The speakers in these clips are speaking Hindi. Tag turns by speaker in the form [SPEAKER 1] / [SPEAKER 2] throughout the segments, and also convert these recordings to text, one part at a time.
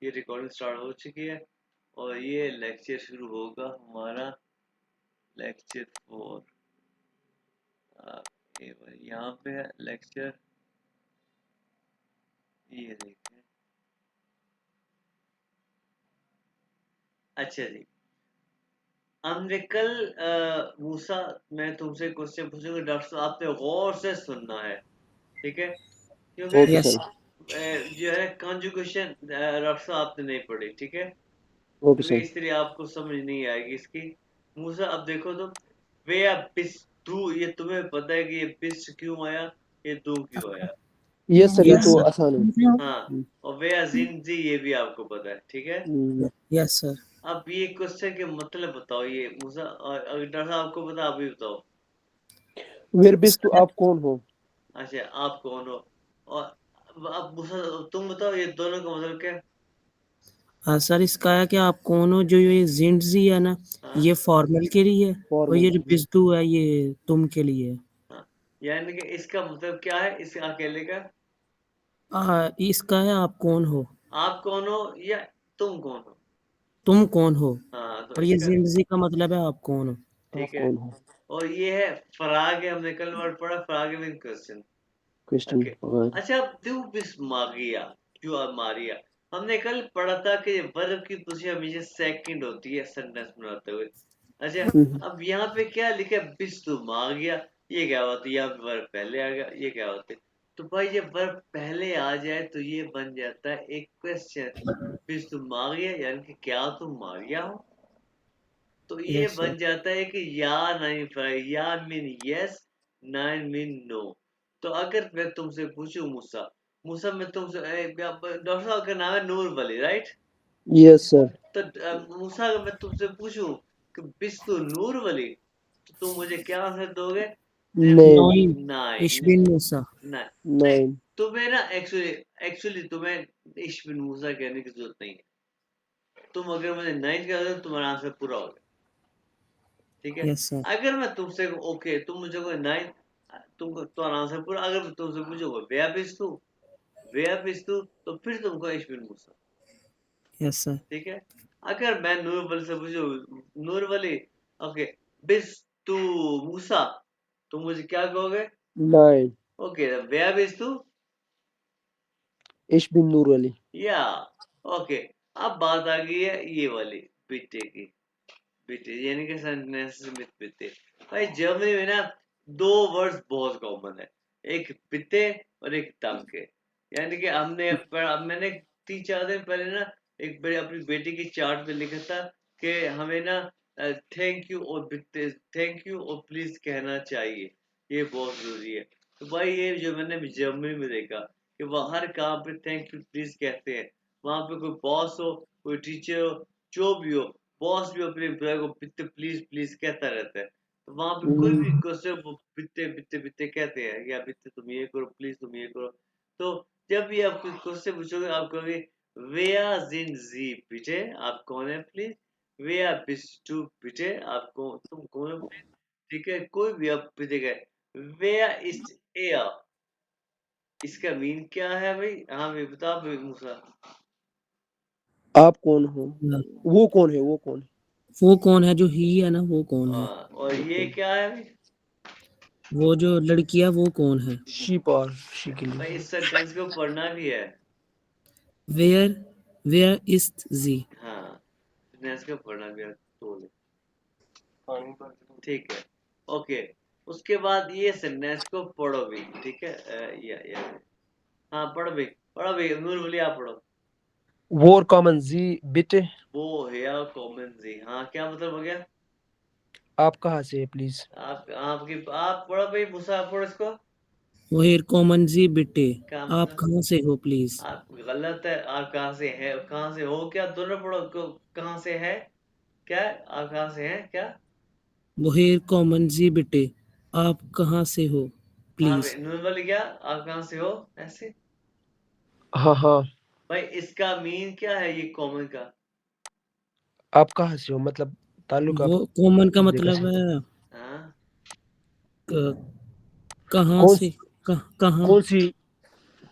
[SPEAKER 1] ये रिकॉर्डिंग स्टार्ट हो चुकी है और ये लेक्चर शुरू होगा हमारा लेक्चर 4। यहाँ पे है लेक्चर, ये देखें। अच्छा जी, हमने कल मूसा, मैं तुमसे क्वेश्चन पूछूंगा डॉक्टर साहब, आपने गौर से सुनना है, ठीक है? क्योंकि
[SPEAKER 2] ओके
[SPEAKER 3] यस
[SPEAKER 2] सर।
[SPEAKER 1] जो है कॉन्जुगेशन डॉक्टर साहब आपने नहीं पढ़ी, ठीक है?
[SPEAKER 2] ओके
[SPEAKER 1] क्योंकि
[SPEAKER 2] सर।
[SPEAKER 1] इसलिए आपको समझ नहीं आएगी इसकी। मूसा अब देखो तुम, वे बिस दू, ये तुम्हें पता है कि ये बिस क्यों आया, ये दू क्यों आया?
[SPEAKER 2] यस सर, ये
[SPEAKER 3] यस
[SPEAKER 2] तो
[SPEAKER 3] सर
[SPEAKER 2] आसान है।
[SPEAKER 1] हाँ, और वे जिंजी ये भी आपको पता है, ठीक है?
[SPEAKER 3] Yes sir.
[SPEAKER 1] अब ये क्वेश्चन के मतलब बताओ, ये मूसा, और अगर डॉक्टर साहब आपको पता, आप भी बताओ।
[SPEAKER 2] वेर बिस तो आप कौन हो?
[SPEAKER 1] अच्छा, आप कौन हो? और अब मूसा तुम बताओ, ये दोनों का मतलब क्या है?
[SPEAKER 3] हाँ सर, इसका है कि आप कौन हो, जो ये जिंदजी है ना,
[SPEAKER 1] हाँ
[SPEAKER 3] ये फॉर्मल के लिए है, और
[SPEAKER 2] फॉर्मल।
[SPEAKER 3] ये जो बिजदू है ये तुम के लिए है।
[SPEAKER 1] हाँ, यानी कि इसका मतलब क्या है इस अकेले का?
[SPEAKER 3] इसका है आप कौन हो,
[SPEAKER 1] आप कौन हो या तुम कौन हो?
[SPEAKER 3] तुम कौन हो,
[SPEAKER 1] हाँ, तो
[SPEAKER 3] और ये
[SPEAKER 1] इसका
[SPEAKER 3] जिंदजी का मतलब है आप कौन हो।
[SPEAKER 2] आप
[SPEAKER 1] ठीक है।
[SPEAKER 2] कौन हो?
[SPEAKER 1] और ये है फराग है, हमने कल वर्ड पढ़ा, फराग मीन क्वेश्चन।
[SPEAKER 2] क्वेश्चन।
[SPEAKER 1] ओके। अच्छा, अब दू बिस मागिया, जो अब मारिया, हमने कल पढ़ा था कि वर्ब की पोजीशन हमेशा सेकंड होती है सेंटेंस बनाते हुए। अच्छा, अब यहाँ पे क्या लिखा है, बिस तू मागिया, ये क्या होती है? यहाँ पे वर्ब पहले आ गया, ये क्या होते? तो भाई जब वर्ब पहले आ जाए तो ये बन जाता है एक क्वेश्चन, बिस तू मागिया, यानी कि क्या तुम मारिया हो? तो ये
[SPEAKER 3] यस सर।
[SPEAKER 1] बन जाता है कि या नहीं फ्राई, या मीन यस, नाइन मीन नो। तो अगर मैं तुमसे पूछूं मूसा, मूसा मैं तुमसे डॉक्टर साहब का नाम है नूर वली, राइट?
[SPEAKER 2] Yes sir.
[SPEAKER 1] तो मूसा अगर मैं तुमसे पूछूं कि बिस्तु नूर वली, तो तुम मुझे क्या आंसर दोगे?
[SPEAKER 2] नेम।
[SPEAKER 3] नॉइन
[SPEAKER 1] नाइन।
[SPEAKER 3] इशबिन मूसा।
[SPEAKER 1] नाइन। नहीं,
[SPEAKER 2] नाइन।
[SPEAKER 1] तुम्हें ना एक्चुअली एक्चुअली तुम्हें इश्बिन मूसा कहने की जरूरत नहीं है। तुम अगर मुझे नाइन कह दो, तुम्हारा आंसर पूरा हो गया, ठीक है?
[SPEAKER 3] Yes sir.
[SPEAKER 1] अगर मैं तुमसे, ओके, तुम मुझे कोई नाइन, तुमको तुम्हारा आंसर पूरा, अगर मैं तुमसे पूछूंगा वेयर बिस तू, तो फिर तुमको इश्बिन मूसा,
[SPEAKER 3] यस सर।
[SPEAKER 1] ठीक है? अगर मैं नूर वली से पूछूं, नूर वली, ओके, बिस तू मूसा, तुम मुझे क्या कहोगे?
[SPEAKER 2] नाइन।
[SPEAKER 1] ओके, वेयर बिस तू,
[SPEAKER 2] इश बिन नूर अली।
[SPEAKER 1] या, ओके। अब बात आ गई है ये वाली बीटे की, बीटे यानी कि सेंटेंस में बीते। भाई जर्मनी में ना दो वर्ड्स बहुत कॉमन है, एक बीते और एक तंके। यानी कि मैंने 3-4 दिन पहले ना एक बड़ी अपनी बेटी की चार्ट पे लिखा था कि हमें ना थैंक यू और बीते, थैंक यू और प्लीज कहना चाहिए, ये बहुत जरूरी है। तो भाई ये जो मैंने जर्मनी में देखा कि वो हर काम पे थैंक यू प्लीज कहते हैं। वहां पे कोई बॉस हो, कोई टीचर हो, जो भी हो, बॉस भी अपने एम्प्लॉय को बित्ते प्लीज प्लीज कहता रहता है। तो वहां पे कोई भी क्वेश्चन वो बित्ते बित्ते बित्ते कहते हैं, या बित्ते तुम ये करो, प्लीज तुम ये करो। तो जब भी आप कोई क्वेश्चन पूछोगे, आप कहोगे वेया जिन जी बिटे, आप कौन है प्लीज? वेया बिस टू बिटे, आप कौन, तुम कौन हो प्लीज? ठीक है, कोई भी आप बिते गए, वेया इज एयर, इसका मीन क्या है भाई? हाँ भाई बताओ भाई मूसा।
[SPEAKER 2] आप कौन हो? वो कौन है? वो कौन है?
[SPEAKER 3] वो कौन है, जो ही है ना, वो कौन है।
[SPEAKER 1] हाँ, और
[SPEAKER 2] वो
[SPEAKER 1] ये
[SPEAKER 2] कौन?
[SPEAKER 1] क्या है भाई?
[SPEAKER 3] वो जो लड़की है वो कौन है।
[SPEAKER 2] शीप और शी के
[SPEAKER 1] भाई
[SPEAKER 2] लिए।
[SPEAKER 1] इस सेंटेंस को पढ़ना भी है।
[SPEAKER 3] वेयर वेयर इज जी।
[SPEAKER 1] हाँ, सेंटेंस को पढ़ना भी है तो ठीक है, ओके। उसके बाद ये सेंटेंस को पढ़ो भी, ठीक है? या हाँ, पढ़ो भी, पढ़ो भी, नूर बोली आप पढ़ो।
[SPEAKER 2] वोर कॉमन जी बिटे।
[SPEAKER 1] वो है कॉमन जी, हाँ, क्या मतलब हो गया?
[SPEAKER 2] आप कहाँ से है प्लीज?
[SPEAKER 1] आप पढ़ो भाई, मूसा आप पढ़ो इसको।
[SPEAKER 3] वो हेर कॉमन जी बिटे,
[SPEAKER 1] क्या
[SPEAKER 3] आप
[SPEAKER 1] मतलब?
[SPEAKER 3] कहाँ से हो प्लीज।
[SPEAKER 1] आप गलत है, आप कहाँ से है, कहाँ से हो, क्या दोनों पढ़ो कहाँ से है, क्या आप कहाँ से हैं, क्या?
[SPEAKER 3] वो हेर कॉमन जी बिटे, आप कहाँ से हो
[SPEAKER 1] हाँ भाई,
[SPEAKER 3] प्लीज।
[SPEAKER 1] नूर वाली, क्या आप कहाँ से हो, ऐसे?
[SPEAKER 2] हाँ हाँ।
[SPEAKER 1] भाई इसका मीन क्या है ये कॉमन का?
[SPEAKER 2] आप कहाँ से हो मतलब ताल्लुक आप
[SPEAKER 3] वो कॉमन का
[SPEAKER 2] किस जगह
[SPEAKER 3] मतलब
[SPEAKER 2] से?
[SPEAKER 3] है
[SPEAKER 1] हाँ,
[SPEAKER 3] क- कहाँ
[SPEAKER 2] कौन
[SPEAKER 3] से, कहाँ
[SPEAKER 2] कौन सी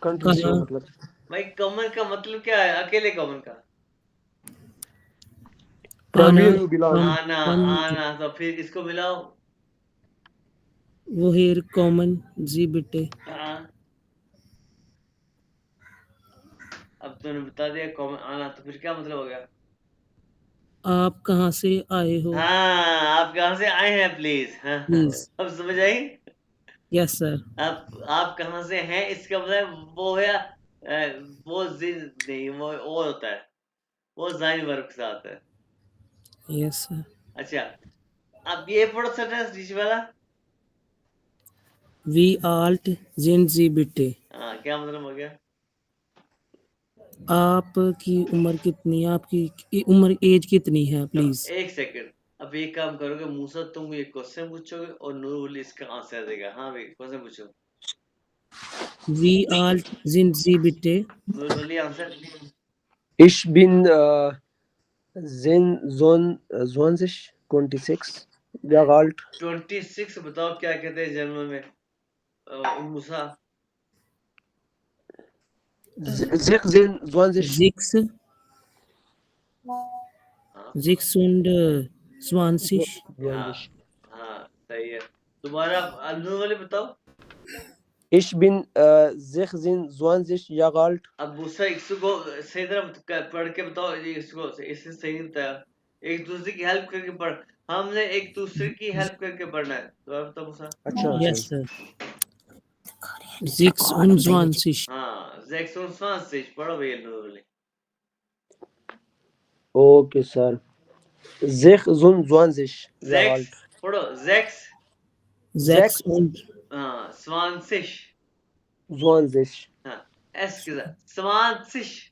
[SPEAKER 2] कंट्री से हो
[SPEAKER 3] कहाँ
[SPEAKER 2] मतलब?
[SPEAKER 1] भाई कॉमन का मतलब क्या है? अकेले कॉमन का
[SPEAKER 2] From
[SPEAKER 3] आना
[SPEAKER 2] where you belong?
[SPEAKER 1] आना
[SPEAKER 3] कम
[SPEAKER 1] आना, तो फिर इसको मिलाओ।
[SPEAKER 3] वो हेर कॉमन जी बिटे
[SPEAKER 1] हाँ, अब तूने बता दिया कॉमन आना, तो फिर क्या मतलब हो गया?
[SPEAKER 3] आप कहाँ से आए हो
[SPEAKER 1] हाँ, आप कहाँ से आए हैं प्लीज? हाँ,
[SPEAKER 3] प्लीज
[SPEAKER 1] अब समझ आई?
[SPEAKER 3] यस सर
[SPEAKER 1] आप कहाँ से हैं, इसका मतलब वो है वो जिन नहीं, वो और होता है, वो जाइन वर्ब के साथ है।
[SPEAKER 3] यस सर
[SPEAKER 1] अच्छा, अब ये पढ़ो सेंटेंस नीचे वाला।
[SPEAKER 3] वी आल्ट जिन जी बिटे
[SPEAKER 1] हाँ, क्या मतलब हो गया?
[SPEAKER 3] आपकी उम्र कितनी है आपकी उम्र एज कितनी है प्लीज
[SPEAKER 1] एक सेकंड, अब एक काम करोगे मूसा, तुम ये क्वेश्चन पूछोगे और नूर वली इसका आंसर देगा। हाँ भाई, क्वेश्चन पूछो।
[SPEAKER 3] वी आल्ट जिन जी बिटे
[SPEAKER 1] नूर वली answer.
[SPEAKER 2] Ich bin 26 Jahre alt.
[SPEAKER 1] 26 बताओ क्या कहते हैं जर्मन में? मूसा।
[SPEAKER 2] 26.
[SPEAKER 3] जिक्स
[SPEAKER 1] हाँ
[SPEAKER 3] जिक्स und स्वानसिश
[SPEAKER 2] 20.
[SPEAKER 1] हाँ, सही है। दोबारा नूर वली बताओ।
[SPEAKER 2] Ich bin 26 Jahre alt.
[SPEAKER 1] अब मूसा इसको सही तरह पढ़ के बताओ, ये इसको इससे सही नहीं था। एक दूसरे की हेल्प करके पढ़, हमने एक दूसरे की हेल्प करके पढ़ना है। दोबारा बताओ मूसा।
[SPEAKER 2] अच्छा
[SPEAKER 3] यस सर जिक्स und स्वानसिश
[SPEAKER 1] हाँ, 26 पढ़ो भैया नूर वली।
[SPEAKER 2] Okay, sir. 26 Jahre alt.
[SPEAKER 1] पढ़ो जेक्स।
[SPEAKER 3] जेक्स
[SPEAKER 2] 6
[SPEAKER 3] und
[SPEAKER 1] हाँ, 20।
[SPEAKER 2] 20.
[SPEAKER 1] हाँ, एस के साथ 20।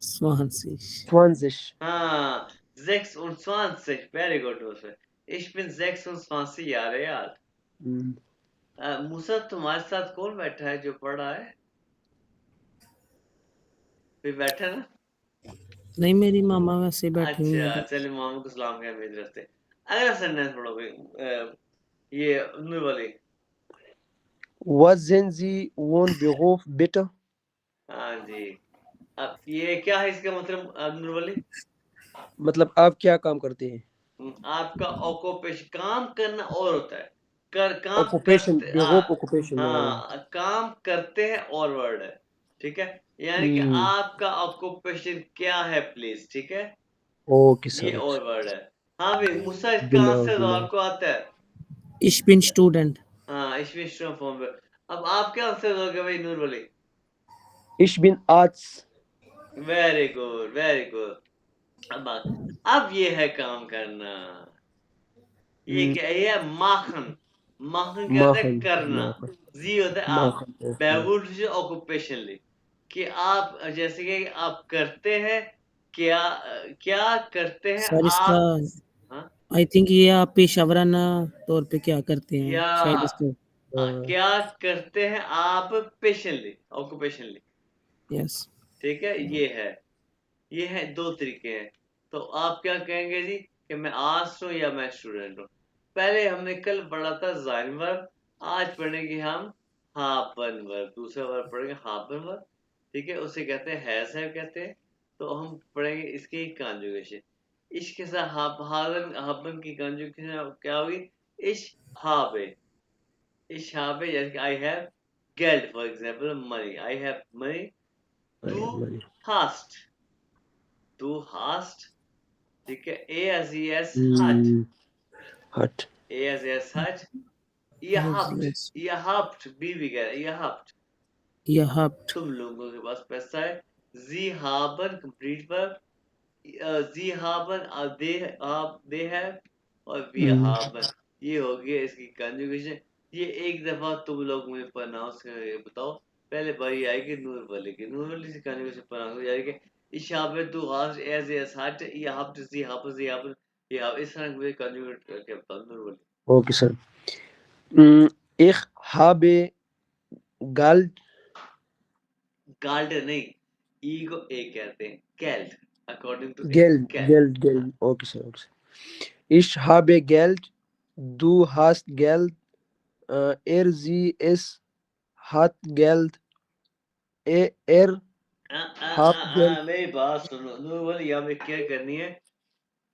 [SPEAKER 3] स्वानसिश
[SPEAKER 2] 20.
[SPEAKER 1] हाँ, 26, वेरी गुड मूसा। Ich bin 26 Jahre alt।
[SPEAKER 2] Hm.
[SPEAKER 1] मूसा, तुम्हारे साथ कौन बैठा है जो पढ़ रहा है? कोई बैठा ना?
[SPEAKER 3] नहीं मेरी मामा वैसे बैठी हुई
[SPEAKER 1] अच्छा,
[SPEAKER 3] है
[SPEAKER 1] चलिए मामा को सलाम करें मेरी तरफ से। अगला सेंटेंस पढ़ो भाई, ये नूर वाली।
[SPEAKER 2] Was sind Sie Ihren Beruf bitte?
[SPEAKER 1] हाँ जी, अब ये क्या है इसका मतलब नूर वाली?
[SPEAKER 2] मतलब आप क्या काम करते हैं?
[SPEAKER 1] आपका ऑक्यूपेशन, काम करना और होता है, कर काम
[SPEAKER 2] Occupation,
[SPEAKER 1] करते
[SPEAKER 2] Beruf, Occupation.
[SPEAKER 1] हाँ, काम करते हैं और वर्ड है, ठीक है? यानी कि आपका ऑक्यूपेशन क्या है प्लीज, ठीक है?
[SPEAKER 2] Okay,
[SPEAKER 1] ये
[SPEAKER 2] sir.
[SPEAKER 1] और वर्ड है। हाँ भाई मूसा, इसका
[SPEAKER 2] Genau,
[SPEAKER 1] आंसर दो,
[SPEAKER 2] genau.
[SPEAKER 1] आपको आता है।
[SPEAKER 3] Ich bin Student
[SPEAKER 1] हाँ, इसमें स्ट्रॉन्ग फॉर्म पे। अब आप क्या आंसर दोगे भाई नूर वाली?
[SPEAKER 2] Ich bin Arzt.
[SPEAKER 1] Very good, very good. अब ये है काम करना। ये
[SPEAKER 2] Hm,
[SPEAKER 1] क्या है? ये है माखन। माखन कहते हैं
[SPEAKER 2] Machen.
[SPEAKER 1] करना।
[SPEAKER 2] Machen.
[SPEAKER 1] जी होता है आप।
[SPEAKER 2] Machen. Okay.
[SPEAKER 1] बैगुड से ऑक्यूपेशनली, कि आप जैसे कि आप करते हैं, क्या क्या करते हैं
[SPEAKER 3] सर इसका
[SPEAKER 1] आप? हाँ,
[SPEAKER 3] आई थिंक ये आप पेशावराना तौर पे क्या करते हैं
[SPEAKER 1] या
[SPEAKER 3] शायद इसका
[SPEAKER 1] क्या करते हैं आप पेशेंटली, ऑक्यूपेशनली,
[SPEAKER 3] यस
[SPEAKER 1] ठीक है? ये है, दो तरीके हैं। तो आप क्या कहेंगे जी कि मैं आर्ट्स हूँ या मैं स्टूडेंट हूँ? पहले हमने कल पढ़ा था जाइन वर्ब, आज पढ़ेंगे हम हाफन वर्ब। दूसरा वर्ब पढ़ेंगे हाफन वर्ब, ठीक है? उसे कहते हैं हैज है कहते हैं। तो हम पढ़ेंगे इसकी कॉन्जुगेशन। इसके साथ हाफन हाफन की कॉन्जुगेशन क्या होगी? इश हाबे। इश हाबे, यानी कि आई हैव गेल्ड, for example money, I have money.
[SPEAKER 2] I
[SPEAKER 1] तू
[SPEAKER 2] have money.
[SPEAKER 1] हास्ट, तू हास्ट, ठीक है? ए एस ई एस हट,
[SPEAKER 2] Hm, Hat.
[SPEAKER 1] A S S हट। ये हफ्ट,
[SPEAKER 3] यस
[SPEAKER 1] ये हफ्ट बीवी कह रहा है, ये हफ्ट।
[SPEAKER 3] या हाप्ट
[SPEAKER 1] तुम लोगों के पास पैसा है। जी हाबन कंप्लीट वर्ब, जी हाबन दे है, और वी
[SPEAKER 2] Hm.
[SPEAKER 1] हाबन, ये हो गया इसकी कंजुगेशन। ये एक दफा तुम लोग मुझे प्रोनाउंस करके बताओ। पहले बारी आएगी नूर वाले की, नूर वाली से कंजुगेशन प्रोनाउंस हो जाएगी। इशाबे तू हास्ट एज एस हट, ये हफ्ट जी हाबन, जी हाबन, ये इस तरह मुझे कंजुगेट करके बताओ नूर वाली।
[SPEAKER 2] Okay, sir. Ich habe Geld.
[SPEAKER 1] गाल्ड नहीं, ई को ए कहते हैं, कैल्ड, अकॉर्डिंग टू
[SPEAKER 2] Geld.
[SPEAKER 1] कैल्ड।
[SPEAKER 2] Geld. Geld. Okay, sir. Okay, sir. Ich habe Geld. Du hast Geld. Sie, es hat Geld. Er Halbgeld.
[SPEAKER 1] मेरी बात सुनो नूर वाली, यहाँ पे क्या करनी है?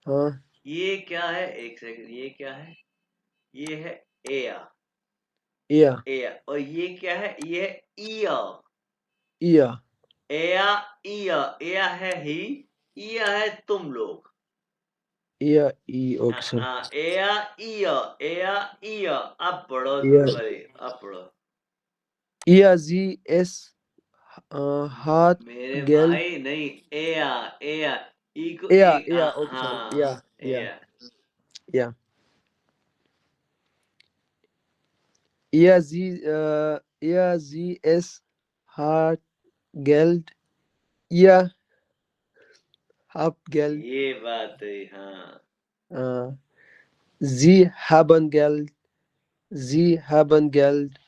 [SPEAKER 2] हाँ
[SPEAKER 1] ये क्या है, एक सेकंड, ये क्या है? ये है एया,
[SPEAKER 2] या
[SPEAKER 1] एया, और ये क्या है? ये है ईया,
[SPEAKER 2] या
[SPEAKER 1] एया, ईया, एया है ही, ईया है तुम लोग।
[SPEAKER 2] या ई ओके सर
[SPEAKER 1] एया, ईया, एया, ईया। अब पढ़ो
[SPEAKER 2] या
[SPEAKER 1] नूर वाली, अब पढ़ो।
[SPEAKER 2] या जी एस हाथ
[SPEAKER 1] मेरे
[SPEAKER 2] गेल
[SPEAKER 1] भाई नहीं, एया, एया, ई को
[SPEAKER 2] या ओके सॉरी
[SPEAKER 1] हाँ, एया।
[SPEAKER 2] या या जी एस हाथ गेल्ड या हाफ गेल्ड
[SPEAKER 1] ये बात है, हाँ।
[SPEAKER 2] जी haben Geld Sie haben Geld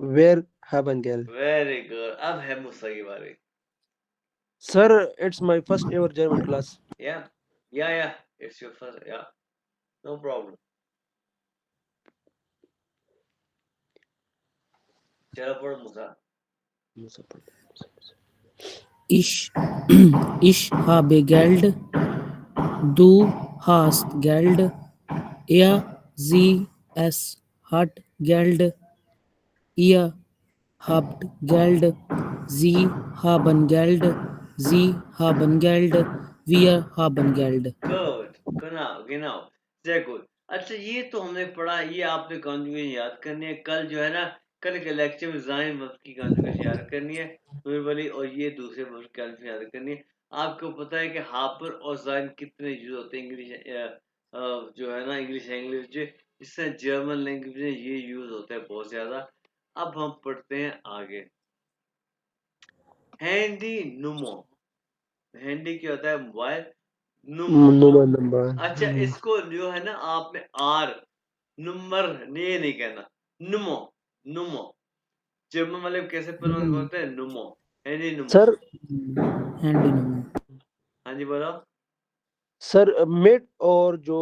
[SPEAKER 2] wir haben Geld
[SPEAKER 1] very good, अब है मूसा की बारी।
[SPEAKER 2] sir it's my first ever German class
[SPEAKER 1] या, या, इट्स योर फर्स्ट, या, नो प्रॉब्लम। चलो पढ़ो मूसा।
[SPEAKER 3] Ich, ich habe Geld, du hast Geld, sie, es hat Geld, ihr habt Geld, sie haben Geld, sie haben Geld, wir haben Geld.
[SPEAKER 1] गुड, गिनाओ गिनाओ, जय गुड। अच्छा, ये तो हमने पढ़ा, ये आपने कॉन्जुगेशन याद करनी है। कल जो है ना, कल के लेक्चर में जाइन वर्ब की कॉन्जुगेशन याद करनी है नूर वाली, और ये दूसरे वर्ब की कॉन्जुगेशन याद करनी है। आपको पता है कि हापर और जाइन कितने यूज होते हैं इंग्लिश, जो है ना इंग्लिश लैंग्वेज जो, इससे जर्मन लैंग्वेज में ये यूज होता है बहुत ज्यादा। अब हम पढ़ते हैं आगे। हैंडी नुमो, हैंडी क्या होता है? मोबाइल, नुमो।
[SPEAKER 2] number
[SPEAKER 1] अच्छा, इसको जो है ना आपने आर, नंबर, ये नहीं कहना, नुमो, नुमो। जर्मन वाले कैसे प्रोनाउंस करते हैं? नुमो, हैंडी नुमो।
[SPEAKER 2] sir
[SPEAKER 3] Handy number.
[SPEAKER 1] हाँ जी, बोलो।
[SPEAKER 2] सर मिड और जो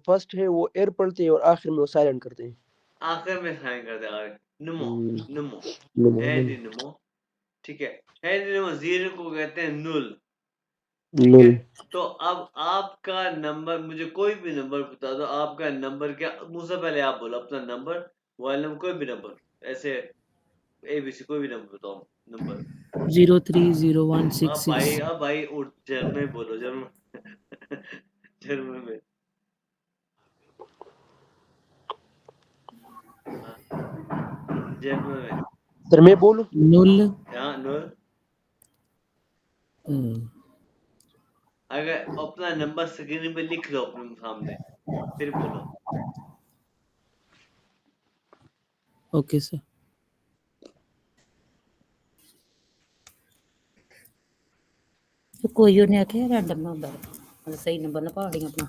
[SPEAKER 2] फर्स्ट है वो एयर पढ़ते हैं और आखिर में वो साइलेंट करते हैं
[SPEAKER 1] आखिर में साइन करते हैं, नुमो, नुमो,
[SPEAKER 2] नुमो
[SPEAKER 1] हैंडी नुमो। ठीक है, हैंडी नुमो, जीरो को कहते हैं नुल। ठीक है,
[SPEAKER 2] नुल
[SPEAKER 1] तो अब आपका नंबर, मुझे कोई भी नंबर बता दो, आपका नंबर क्या? मुझसे पहले आप बोलो अपना नंबर, मोबाइल नंबर, कोई भी नंबर, ऐसे एबीसी, कोई भी नंबर बताओ, नंबर।
[SPEAKER 3] 030166.
[SPEAKER 1] अब भाई उठ, जर्मन में बोलो, जर्मन जर्मन में। हाँ, जर्मन में।
[SPEAKER 2] सर मैं बोलूं
[SPEAKER 3] Null.
[SPEAKER 1] हाँ, नूर, अगर अपना नंबर स्क्रीन पे लिख लो अपने सामने, फिर बोलो।
[SPEAKER 3] Okay, sir.
[SPEAKER 4] कोई ਉਹਨੇ ਆਖਿਆ ਰੈਂਡਮ ਨਾ ਹੁੰਦਾ ਮਤਲਬ ਸਹੀ ਨੰਬਰ ਨਾ ਪਹਾੜੀ ਆਪਣਾ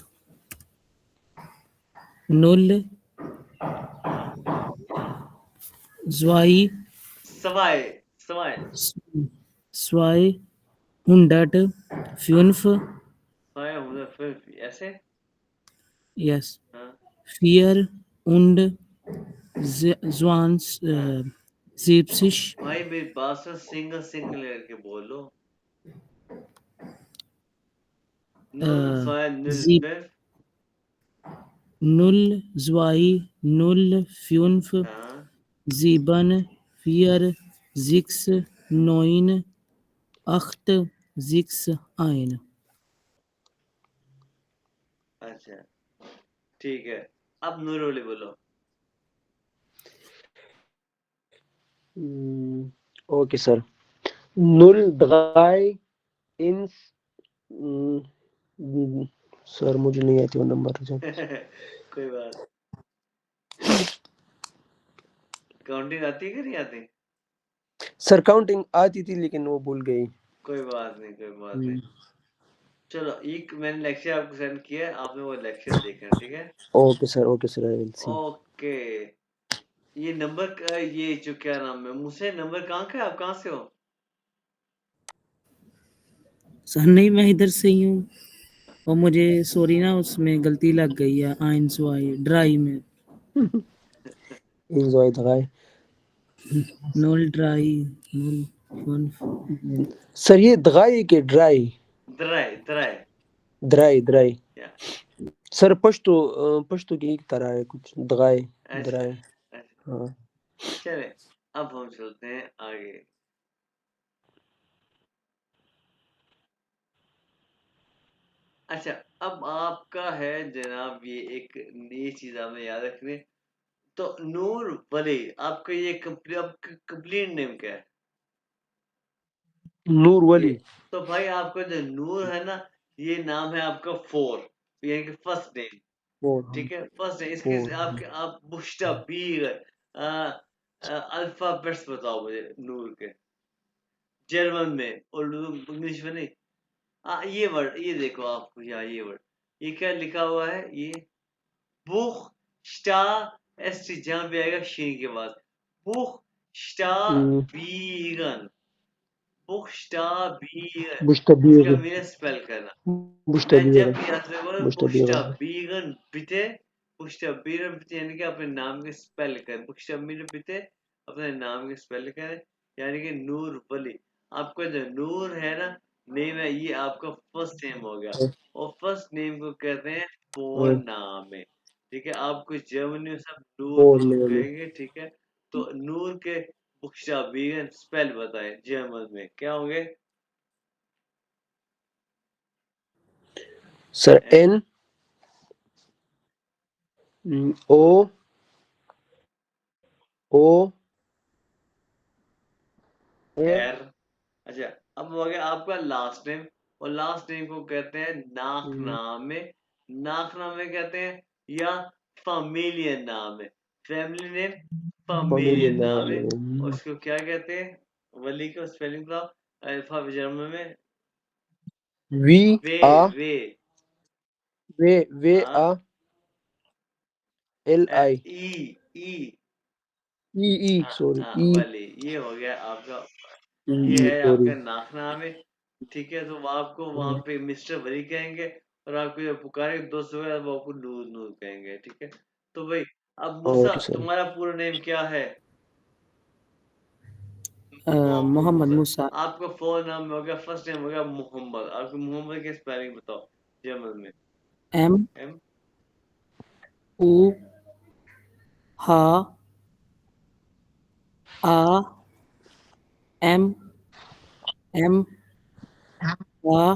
[SPEAKER 3] Null. Zwei.
[SPEAKER 1] सवाए, सवाए,
[SPEAKER 3] Zwei. 105.
[SPEAKER 1] सवाए होना फिर ऐसे।
[SPEAKER 3] Yes.
[SPEAKER 1] हाँ,
[SPEAKER 3] 4 und 70.
[SPEAKER 1] भाई मेरी बात से सिंगल सिंगल करके बोलो। नुल, सवाए, नुल,
[SPEAKER 3] Sieb,
[SPEAKER 1] फिर।
[SPEAKER 3] 0, 2, 0, 5,
[SPEAKER 1] हाँ,
[SPEAKER 3] 7, 4, 6, 9, 8, 6, 1.
[SPEAKER 1] अच्छा, ठीक है। अब नूर वाली बोलो।
[SPEAKER 2] ओके सर 03 इंच सर मुझे नहीं आती वो नंबर
[SPEAKER 1] कोई बात, काउंटिंग आती है कि नहीं आती?
[SPEAKER 2] सर काउंटिंग आती थी लेकिन वो भूल गई
[SPEAKER 1] कोई बात नहीं, कोई बात नहीं। चलो, एक मैंने लेक्चर आपको सेंड किया है, आपने वो लेक्चर देखना, ठीक है?
[SPEAKER 2] Okay sir I will see
[SPEAKER 1] okay. ये नंबर ये जो क्या नाम है, मुझसे नंबर कहाँ का है? आप कहाँ से हो?
[SPEAKER 3] सर नहीं, मैं इधर से ही हूँ, और मुझे सॉरी ना उसमें गलती लग गई है, आइंस वाई ड्राई में।
[SPEAKER 2] एंजॉय द गाय
[SPEAKER 3] नोल ड्राई, नोल
[SPEAKER 2] सर ये दगाई के ड्राई
[SPEAKER 1] द्राई द्राई
[SPEAKER 2] द्राई द्राई
[SPEAKER 1] या
[SPEAKER 2] सर पश्तो की एक तरह है कुछ दगाई
[SPEAKER 1] ऐसा
[SPEAKER 2] द्राई
[SPEAKER 1] ऐसा
[SPEAKER 2] हाँ
[SPEAKER 1] चले अब हम चलते हैं आगे। अच्छा अब आपका है जनाब ये एक नई चीज आपने याद रखनी है। तो नूर वली आपका ये कंप्लीट नेम क्या है?
[SPEAKER 2] नूर
[SPEAKER 1] ये
[SPEAKER 2] वली
[SPEAKER 1] तो भाई आपका जो नूर है ना ये नाम है आपका फोर यानी कि फर्स्ट नेम।
[SPEAKER 2] और
[SPEAKER 1] ठीक है फर्स्ट नेम इसके
[SPEAKER 2] और
[SPEAKER 1] आपके आप मुश्तबीर अल्फाबेट्स बताओ मुझे नूर के जर्मन में उर्दू इंग्लिश में नहीं। ये वर्ड ये देखो आपको यहाँ ये वर्ड ये क्या लिखा हुआ है ये बुख स्टा एस टी जहाँ भी आएगा शीन के बाद बुख स्टा बीगन बुख स्टा बीगन
[SPEAKER 2] मुश्तबीर
[SPEAKER 1] इसका मीनिंग स्पेल करना। मैं
[SPEAKER 2] मुश्तबीर
[SPEAKER 1] जब भी यहाँ बोला
[SPEAKER 2] मुश्तबीर
[SPEAKER 1] बुश्ता बीगन बिते बुश्ता बीगन बिते यानी कि अपने नाम के स्पेल करें बुश्ता बीगन बिते अपने नाम के स्पेल करें यानी कि नूर वली आपका जो नूर है ना नेम है ये आपका फर्स्ट नेम हो गया और फर्स्ट नेम को कहते हैं फोन नाम है। ठीक है आपको जर्मनी में सब नूर
[SPEAKER 2] और
[SPEAKER 1] नूर
[SPEAKER 2] नेम
[SPEAKER 1] कहेंगे ठीक है। तो नूर के बुश्ता बीगन स्पेल बताएं जर्मन में क्या होंगे?
[SPEAKER 2] सर एन ओ ओ
[SPEAKER 1] एर अच्छा अब हो गया आपका लास्ट नेम और लास्ट नेम को कहते हैं नाकनामे नाकनामे कहते हैं या फैमिलियन नाम है फैमिली नेम फैमिलियन नाम है और उसको क्या कहते हैं वली का स्पेलिंग बताओ अल्फा जर्मन में
[SPEAKER 2] वी
[SPEAKER 1] वे
[SPEAKER 2] आ
[SPEAKER 1] वे
[SPEAKER 2] वे
[SPEAKER 1] हाँ
[SPEAKER 2] आ एल आई
[SPEAKER 1] ई ई
[SPEAKER 2] ई
[SPEAKER 1] हाँ
[SPEAKER 2] सॉरी
[SPEAKER 1] हाँ
[SPEAKER 2] ई
[SPEAKER 1] वली ये हो गया आपका ये है
[SPEAKER 2] सॉरी
[SPEAKER 1] आपका नाकनाम है। ठीक है तो आपको वहां पे मिस्टर वली कहेंगे और आपको जब पुकारे दोस्त वगैरह वो आपको नूर नूर कहेंगे। ठीक है तो भाई अब मूसा
[SPEAKER 2] ओके सर
[SPEAKER 1] तुम्हारा पूरा नेम क्या है?
[SPEAKER 3] मोहम्मद
[SPEAKER 1] मूसा
[SPEAKER 3] मूसा
[SPEAKER 1] आपका फोन नाम हो गया फर्स्ट नेम हो गया मोहम्मद आपको मोहम्मद की स्पेलिंग बताओ जर्मन में।
[SPEAKER 3] एम
[SPEAKER 1] एम
[SPEAKER 3] ओ हा आ एम एम आ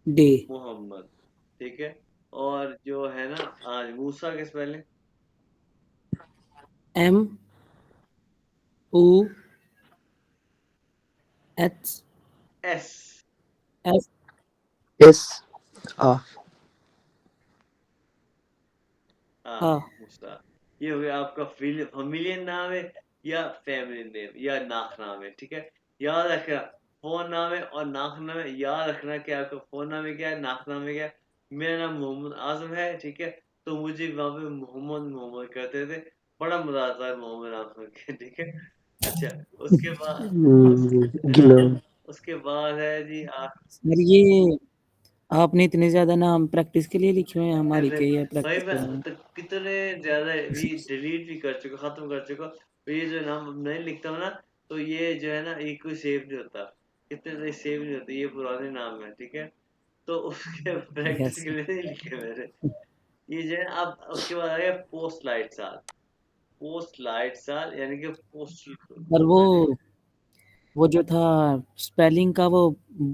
[SPEAKER 3] डे
[SPEAKER 1] मोहम्मद ठीक है और जो है ना मूसा की spelling
[SPEAKER 3] M O H
[SPEAKER 1] S
[SPEAKER 3] S
[SPEAKER 2] S आ
[SPEAKER 1] हाँ
[SPEAKER 3] आ
[SPEAKER 1] मूसा ये हो गया आपका फैमिलियन नाम है या फैमिली नेम या नाक नाम है। ठीक है याद रखना फोन नाम है और नाक नाम है याद रखना कि आपका फोन नाम है क्या है नाक नाम है क्या है। मेरा नाम मोहम्मद आजम है ठीक है तो मुझे वहां पे मोहम्मद मोहम्मद कहते थे बड़ा मजा आता है मोहम्मद नाम सुन के। ठीक है अच्छा उसके बाद
[SPEAKER 2] गिना
[SPEAKER 1] जनाब उसके बाद है जी
[SPEAKER 3] सर ये आपने इतने ज्यादा नाम प्रैक्टिस के लिए लिखे हुए हैं हमारी
[SPEAKER 1] अरे
[SPEAKER 3] के या
[SPEAKER 1] भाई
[SPEAKER 3] प्रैक्टिस
[SPEAKER 1] मैं
[SPEAKER 3] करने
[SPEAKER 1] तो कितने ज्यादा भी डिलीट भी कर चुका खत्म कर चुका तो ये जो नाम नहीं लिखता हूँ ना तो ये जो है ना ये कोई सेव नहीं होता कितने से सेव नहीं होते ये पुराने नाम है। ठीक है तो उसके प्रैक्टिस
[SPEAKER 3] यस
[SPEAKER 1] के लिए नहीं लिखे मैंने। ये जो है अब उसके बाद आ गया पोस्ट लाइट साल पोस्ट लाइट साल यानी कि पोस्ट
[SPEAKER 3] और वो जो था स्पेलिंग का वो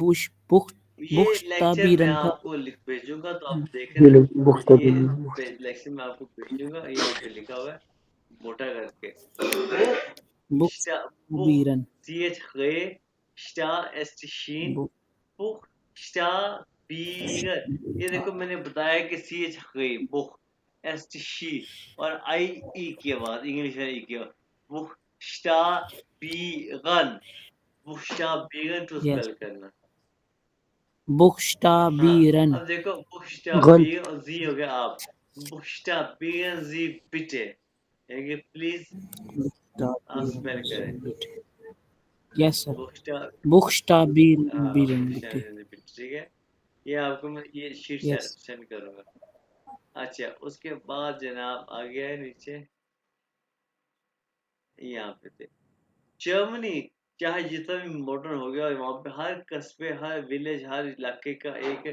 [SPEAKER 3] बुश बुख
[SPEAKER 1] ये लेक्चर मैं
[SPEAKER 3] बुख्ताबीरन था
[SPEAKER 1] आपको लिख भेजूंगा तो आप देखना ये
[SPEAKER 2] मुख्तबीर
[SPEAKER 1] लेक्चर में आपको भेजूंगा यहाँ पे लिखा हुआ है मोटा करके बुख बुख
[SPEAKER 3] बुख्ताबीरन
[SPEAKER 1] ch रे स्टा एस्ट शीन
[SPEAKER 3] बुख
[SPEAKER 1] बुख स्टा बीगर ये देखो मैंने बताया कि ch रे बुख एस्ट शी और आई ई के बाद इंग्लिश में ई के बाद बुख स्टा बीगन बुख स्टा बीगन टू
[SPEAKER 3] यस
[SPEAKER 1] स्पेल करना। हाँ
[SPEAKER 3] बुख्ताबीरन
[SPEAKER 1] अब देखो
[SPEAKER 2] गन
[SPEAKER 1] बुक्सटाबी और जी हो गया आप बुक्सटाबी जी बिटे यानी कि प्लीज आप स्पेल करें
[SPEAKER 3] यस सर
[SPEAKER 1] बुक्सटा
[SPEAKER 3] बुख्ताबीरन बिटे
[SPEAKER 1] बुक्सटाबी बिटे ठीक है ये आपको मैं ये शीट
[SPEAKER 3] यस
[SPEAKER 1] सेंड करूंगा। अच्छा उसके बाद जनाब आ गया है नीचे यहाँ पे थे जर्मनी चाहे जितना भी मॉडर्न हो गया, वहाँ पे हर कस्बे, हर विलेज, हर इलाके का एक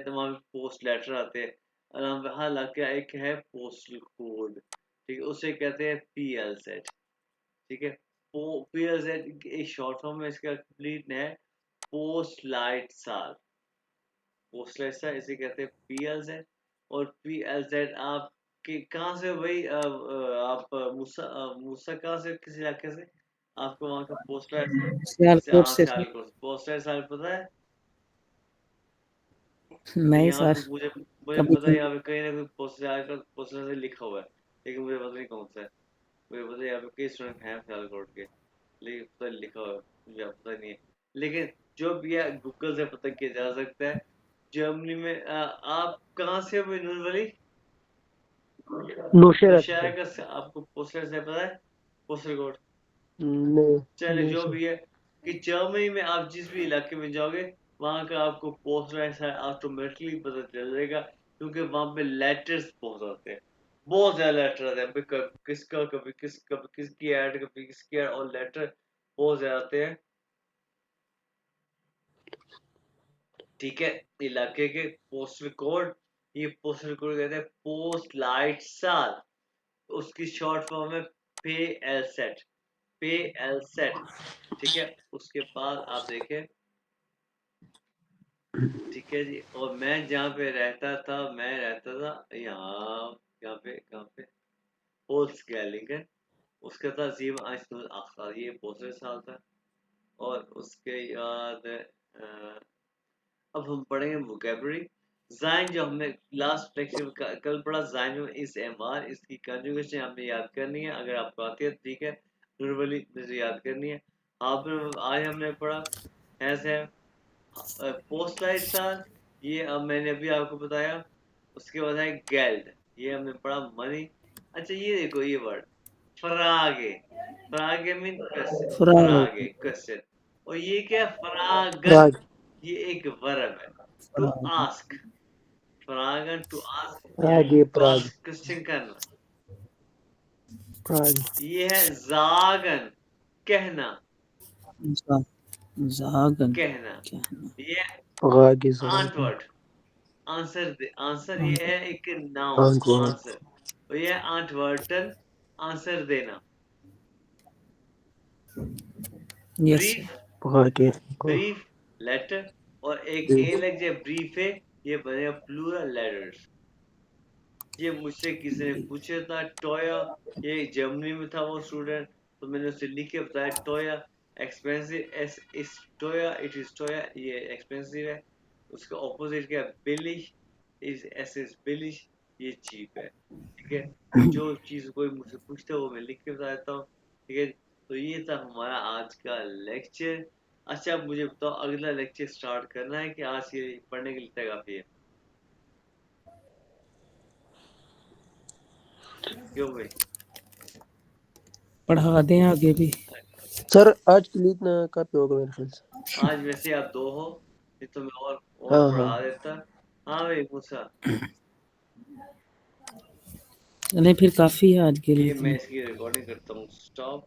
[SPEAKER 1] वहाँ पे पोस्ट लेटर आते हैं, और वहाँ पे हर इलाके का एक है पोस्टल कोड, ठीक है, उसे कहते हैं PLZ, ठीक है। PLZ एक शॉर्ट फॉर्म में इसका कंप्लीट है पोस्ट लाइट साल, पोस्ट लाइट साल इसे कहते हैं PLZ। और PLZ आपके कहाँ से भाई, आप मूसा कहाँ से, किस इलाके से आपको वहाँ का पोस्ट लाइट
[SPEAKER 3] सियालकोट से सर।
[SPEAKER 1] सियालकोट पोस्ट लाइट साल पता है?
[SPEAKER 3] नहीं
[SPEAKER 1] यहाँ
[SPEAKER 3] सर,
[SPEAKER 1] पे मुझे
[SPEAKER 3] कभी
[SPEAKER 1] पता है, यहाँ पे कहीं ना कहीं पोस्टर से लिखा हुआ है, लेकिन मुझे पता नहीं कौन सा है। मुझे पता है यहाँ पे कई स्टूडेंट हैं सियालकोट के, लेकिन पता नहीं लिखा हुआ है, मुझे पता नहीं है। लेकिन जो भी है गूगल से पता किया जा सकता है। जर्मनी में आप कहाँ से हो नूर वली?
[SPEAKER 2] नौशहरा
[SPEAKER 1] नौशहरा
[SPEAKER 2] से।
[SPEAKER 1] का आपको पोस्टर से पता है, पोस्टल कोड?
[SPEAKER 2] नहीं
[SPEAKER 1] चले
[SPEAKER 2] नहीं
[SPEAKER 1] जो
[SPEAKER 2] सर।
[SPEAKER 1] भी है कि जर्मनी में आप जिस भी इलाके में जाओगे, वहाँ का आपको पोस्टर ऐसा ऑटोमेटिकली पता चल जाएगा, क्योंकि वहाँ पे लेटर्स बहुत आते हैं, बहुत ज्यादा लेटर आते हैं। किसका कभी किसकी ऐड, कभी किसकी ऐड, और लेटर बहुत ज्यादा आते हैं, ठीक है। इलाके के पोस्टल कोड, ये पोस्टल कोड कहते हैं पोस्ट लाइट साल, उसकी शॉर्ट फॉर्म है PLZ, PLZ, ठीक है। उसके बाद आप देखें, ठीक है जी। और मैं जहाँ पे रहता था, मैं रहता था यहाँ, यहाँ पे होल्सगैलिंगन, उसका था 7 ये बहुत साल था। और उसके बाद अब हम पढ़ेंगे वोकेबलरी। जाइन, जो हमने लास्ट लेक्चर में कल पढ़ा, जाइन में इस MR, इसकी कंजुगेशन हमने याद करनी है, अगर आपको आती है ठीक है, नॉर्मली मुझे याद करनी है। आज हमने पढ़ा ऐसे पोस्ट लाइट साल, ये अब मैंने अभी आपको बताया। उसके बाद है गेल्ड, ये हमने पढ़ा मनी। अच्छा ये देखो ये वर्ड फरागे, फरागे मीन क्वेश्चन,
[SPEAKER 3] फराग
[SPEAKER 1] फरागे क्वेश्चन। और ये क्या है, फरागन,
[SPEAKER 2] प्राग।
[SPEAKER 1] ये एक वर्ब है, टू
[SPEAKER 3] फराग
[SPEAKER 1] आस्क, फरागन टू आस्क,
[SPEAKER 2] प्राग ये प्राग।
[SPEAKER 1] आस्क क्वेश्चन करना।
[SPEAKER 2] प्राग।
[SPEAKER 1] ये है जागन, कहना,
[SPEAKER 3] जा- जागन
[SPEAKER 1] कहना।
[SPEAKER 3] क्या है?
[SPEAKER 1] ये
[SPEAKER 2] गागे
[SPEAKER 1] आंट
[SPEAKER 2] जागे।
[SPEAKER 1] वर्ड, आंसर दे, आंसर ये है एक नाउन,
[SPEAKER 2] आंकवा।
[SPEAKER 1] आंसर। और ये आंट वर्टन, आंसर देना।
[SPEAKER 3] यस
[SPEAKER 1] ब्रीफ,
[SPEAKER 2] गागे।
[SPEAKER 1] ब्रीफ लेटर, और एक ए लग जाए ब्रीफ है, ये बनेगा प्लूरल लेटर्स। ये मुझसे किसी ने पूछा था, टोया, ये जर्मनी में था वो स्टूडेंट, तो मैंने उसे लिख के बताया टोया एक्सपेंसिव, एस इज टोया, इट इज टोया, ये एक्सपेंसिव है। उसका ऑपोजिट क्या है, बिलिश, इज एस इज बिलिश, ये चीप है, ठीक है। तो जो चीज कोई मुझसे पूछता है वो मैं लिख के बता देता हूँ, ठीक है। तो ये था हमारा आज का लेक्चर। अच्छा अब मुझे बताओ, अगला लेक्चर स्टार्ट करना है कि आज ये पढ़ने के लिए काफी है? क्यों भाई?
[SPEAKER 3] पढ़ा दें आगे भी।
[SPEAKER 2] सर आज के लिए इतना काफी होगा मेरे ख्याल से।
[SPEAKER 1] आज वैसे आप 2 हो, नहीं तो मैं और
[SPEAKER 2] हाँ हाँ।
[SPEAKER 1] पढ़ा देता। हाँ भाई मूसा,
[SPEAKER 3] चले फिर काफी है आज के लिए
[SPEAKER 1] ये मैं
[SPEAKER 3] इतनी।
[SPEAKER 1] इसकी रिकॉर्डिंग करता हूँ, स्टॉप।